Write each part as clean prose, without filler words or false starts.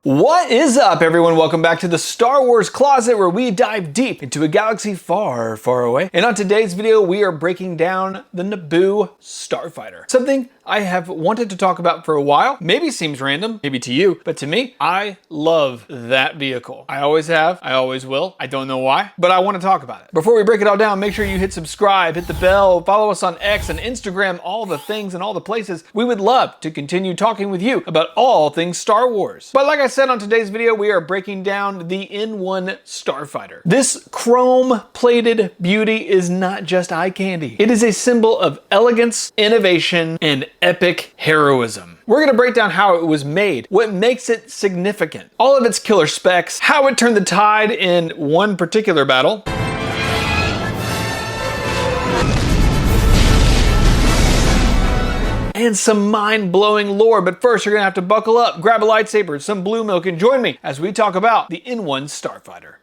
What is up, everyone? Welcome back to the Star Wars Closet, where we dive deep into a galaxy far, far away. And on today's video, we are breaking down the Naboo Starfighter. Something I have wanted to talk about for a while. Maybe seems random, maybe to you, but to me, I love that vehicle. I always have, I always will. I don't know why, but I want to talk about it. Before we break it all down, make sure you hit subscribe, hit the bell, follow us on X and Instagram, all the things and all the places. We would love to continue talking with you about all things Star Wars. But like I said, on today's video, we are breaking down the N-1 Starfighter. This chrome-plated beauty is not just eye candy. It is a symbol of elegance, innovation, and epic heroism. We're gonna break down how it was made, what makes it significant, all of its killer specs, how it turned the tide in one particular battle, and some mind-blowing lore. But first, you're gonna have to buckle up, grab a lightsaber, some blue milk, and join me as we talk about the N-1 Starfighter.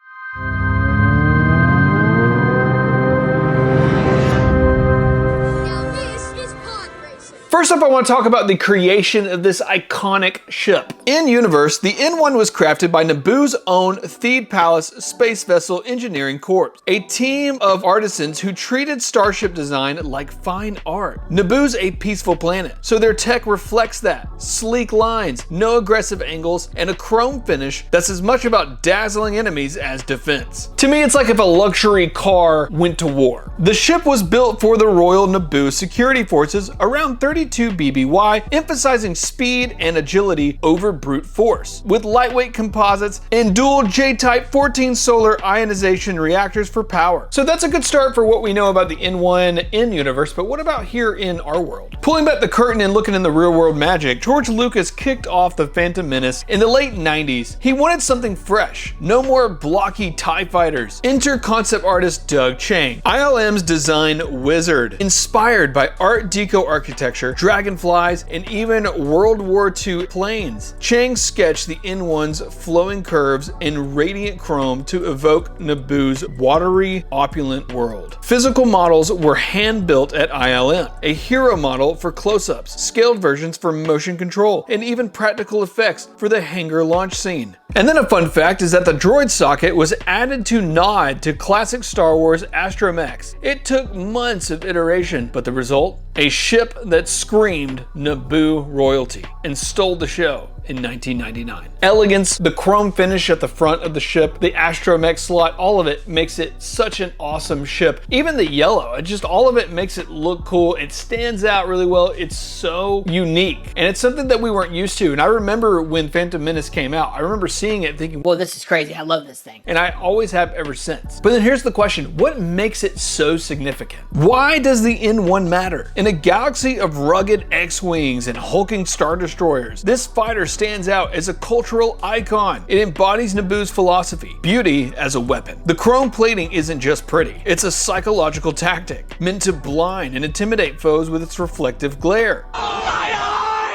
First up, I want to talk about the creation of this iconic ship. In universe, the N-1 was crafted by Naboo's own Theed Palace Space Vessel Engineering Corps, a team of artisans who treated starship design like fine art. Naboo's a peaceful planet, so their tech reflects that. Sleek lines, no aggressive angles, and a chrome finish that's as much about dazzling enemies as defense. To me, it's like if a luxury car went to war. The ship was built for the Royal Naboo Security Forces, around 32 BBY, emphasizing speed and agility over brute force, with lightweight composites and dual J-type 14 solar ionization reactors for power. So that's a good start for what we know about the N-1 in universe, but what about here in our world? Pulling back the curtain and looking in the real world magic, George Lucas kicked off the Phantom Menace in the late 90s. He wanted something fresh, no more blocky TIE fighters. Enter concept artist Doug Chiang, ILM's design wizard, inspired by Art Deco architecture, dragonflies, and even World War II planes. Chiang sketched the N-1's flowing curves in radiant chrome to evoke Naboo's watery, opulent world. Physical models were hand-built at ILM, a hero model for close-ups, scaled versions for motion control, and even practical effects for the hangar launch scene. And then a fun fact is that the droid socket was added to nod to classic Star Wars Astromechs. It took months of iteration, but the result? A ship that screamed Naboo royalty and stole the show in 1999. Elegance, the chrome finish at the front of the ship, the astromech slot, all of it makes it such an awesome ship. Even the yellow, all of it makes it look cool. It stands out really well. It's so unique. And it's something that we weren't used to. And I remember when Phantom Menace came out, I remember seeing it thinking, whoa, this is crazy. I love this thing. And I always have ever since. But then here's the question, what makes it so significant? Why does the N-1 matter? In a galaxy of rugged X-Wings and hulking Star Destroyers, this fighter stands out as a cultural icon. It embodies Naboo's philosophy, beauty as a weapon. The chrome plating isn't just pretty, it's a psychological tactic meant to blind and intimidate foes with its reflective glare.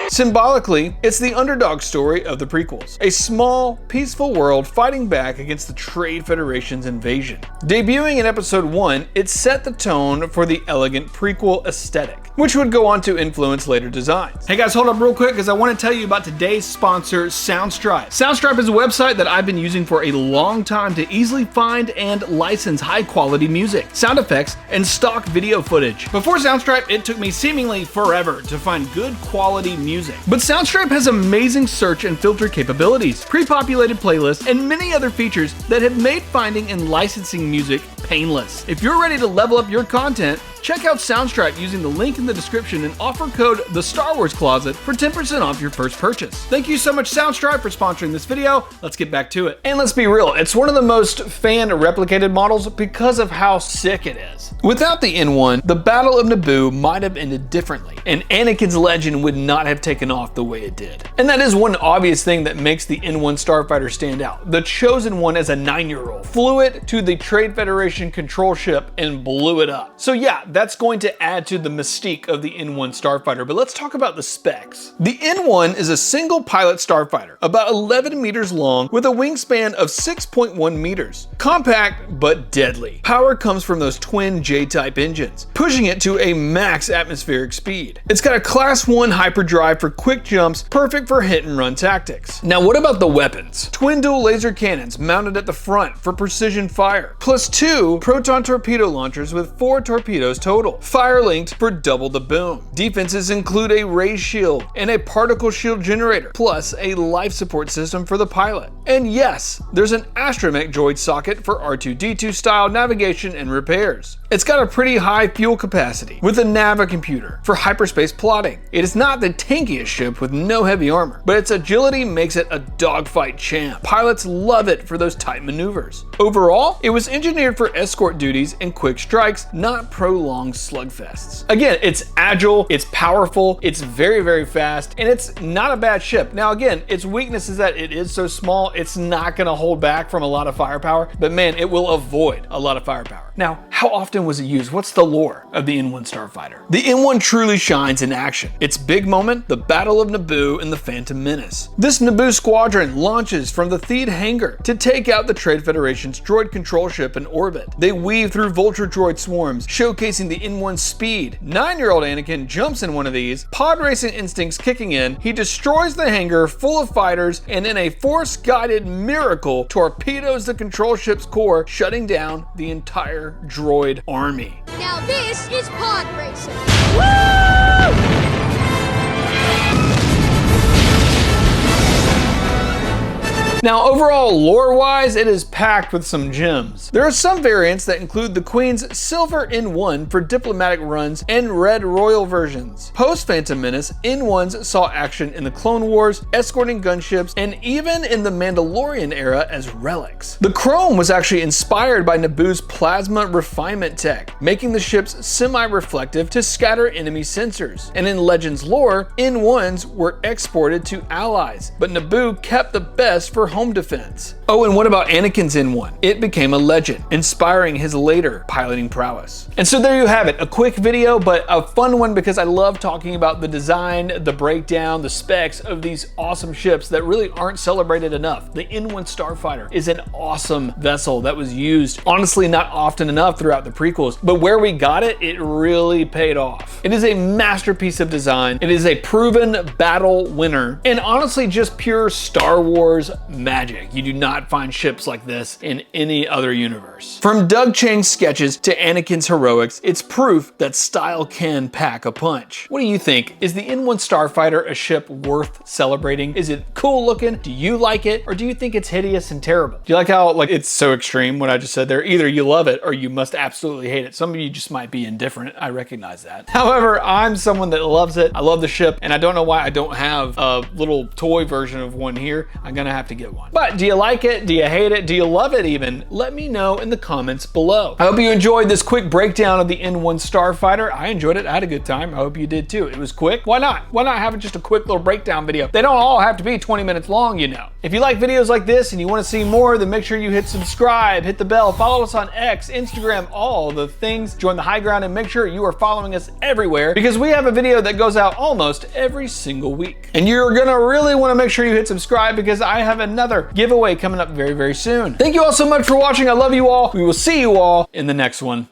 Symbolically, it's the underdog story of the prequels. A small, peaceful world fighting back against the Trade Federation's invasion. Debuting in episode 1, it set the tone for the elegant prequel aesthetic, which would go on to influence later designs. Hey guys, hold up real quick because I want to tell you about today's sponsor, Soundstripe. Soundstripe is a website that I've been using for a long time to easily find and license high-quality music, sound effects, and stock video footage. Before Soundstripe, it took me seemingly forever to find good quality music. But Soundstripe has amazing search and filter capabilities, pre-populated playlists, and many other features that have made finding and licensing music painless. If you're ready to level up your content, check out Soundstripe using the link in the description and offer code The Star Wars Closet for 10% off your first purchase. Thank you so much, Soundstripe, for sponsoring this video. Let's get back to it. And let's be real, it's one of the most fan-replicated models because of how sick it is. Without the N-1, the Battle of Naboo might have ended differently, and Anakin's legend would not have taken off the way it did. And that is one obvious thing that makes the N-1 Starfighter stand out. The Chosen One as a 9-year-old flew it to the Trade Federation control ship and blew it up. So yeah, that's going to add to the mystique of the N-1 Starfighter, but let's talk about the specs. The N-1 is a single pilot starfighter, about 11 meters long with a wingspan of 6.1 meters. Compact, but deadly. Power comes from those twin J-type engines, pushing it to a max atmospheric speed. It's got a Class 1 hyperdrive for quick jumps, perfect for hit-and-run tactics. Now what about the weapons? Twin dual laser cannons mounted at the front for precision fire, plus 2 proton torpedo launchers with 4 torpedoes total, fire-linked for double the boom. Defenses include a ray shield and a particle shield generator, plus a life support system for the pilot. And yes, there's an astromech droid socket for R2-D2 style navigation and repairs. It's got a pretty high fuel capacity with a Nava computer for hyperspace plotting. It is not the tankiest ship with no heavy armor, but its agility makes it a dogfight champ. Pilots love it for those tight maneuvers. Overall, it was engineered for escort duties and quick strikes, not prolonged slugfests. Again, it's agile, it's powerful, it's very, very fast, and it's not a bad ship. Now again, its weakness is that it is so small, it's not gonna hold back from a lot of firepower, but man, it will avoid a lot of firepower. Now, how often was it used? What's the lore of the N-1 Starfighter? The N-1 truly shines in action. Its big moment, the Battle of Naboo and the Phantom Menace. This Naboo squadron launches from the Theed hangar to take out the Trade Federation's droid control ship in orbit. They weave through Vulture droid swarms, showcasing the N-1's speed. 9-year-old Anakin jumps in one of these, pod racing instincts kicking in, he destroys the hangar full of fighters, and in a force-guided miracle, torpedoes the control ship's core, shutting down the entire droid army. Now this is pod racing. Woo! Now overall, lore-wise, it is packed with some gems. There are some variants that include the Queen's Silver N-1 for diplomatic runs and Red Royal versions. Post-Phantom Menace, N-1s saw action in the Clone Wars, escorting gunships, and even in the Mandalorian era as relics. The chrome was actually inspired by Naboo's plasma refinement tech, making the ships semi-reflective to scatter enemy sensors. And in Legends lore, N-1s were exported to allies, but Naboo kept the best for home defense. Oh, and what about Anakin's N-1? It became a legend, inspiring his later piloting prowess. And so there you have it, a quick video, but a fun one because I love talking about the design, the breakdown, the specs of these awesome ships that really aren't celebrated enough. The N-1 Starfighter is an awesome vessel that was used, honestly, not often enough throughout the prequels, but where we got it, it really paid off. It is a masterpiece of design. It is a proven battle winner, and honestly, just pure Star Wars magic. You do not find ships like this in any other universe. From Doug Chiang's sketches to Anakin's heroics, it's proof that style can pack a punch. What do you think? Is the N-1 Starfighter a ship worth celebrating? Is it cool looking? Do you like it? Or do you think it's hideous and terrible? Do you like how it's so extreme what I just said there? Either you love it or you must absolutely hate it. Some of you just might be indifferent. I recognize that. However, I'm someone that loves it. I love the ship, and I don't know why I don't have a little toy version of one here. I'm gonna have to get one. But do you like it? Do you hate it? Do you love it even? Let me know in the comments below. I hope you enjoyed this quick breakdown of the N-1 Starfighter. I enjoyed it. I had a good time. I hope you did too. It was quick. Why not? Why not have just a quick little breakdown video? They don't all have to be 20 minutes long, you know. If you like videos like this and you want to see more, then make sure you hit subscribe, hit the bell, follow us on X, Instagram, all the things. Join the high ground and make sure you are following us everywhere because we have a video that goes out almost every single week. And you're gonna really want to make sure you hit subscribe because I have another giveaway coming up very, very soon. Thank you all so much for watching. I love you all. We will see you all in the next one.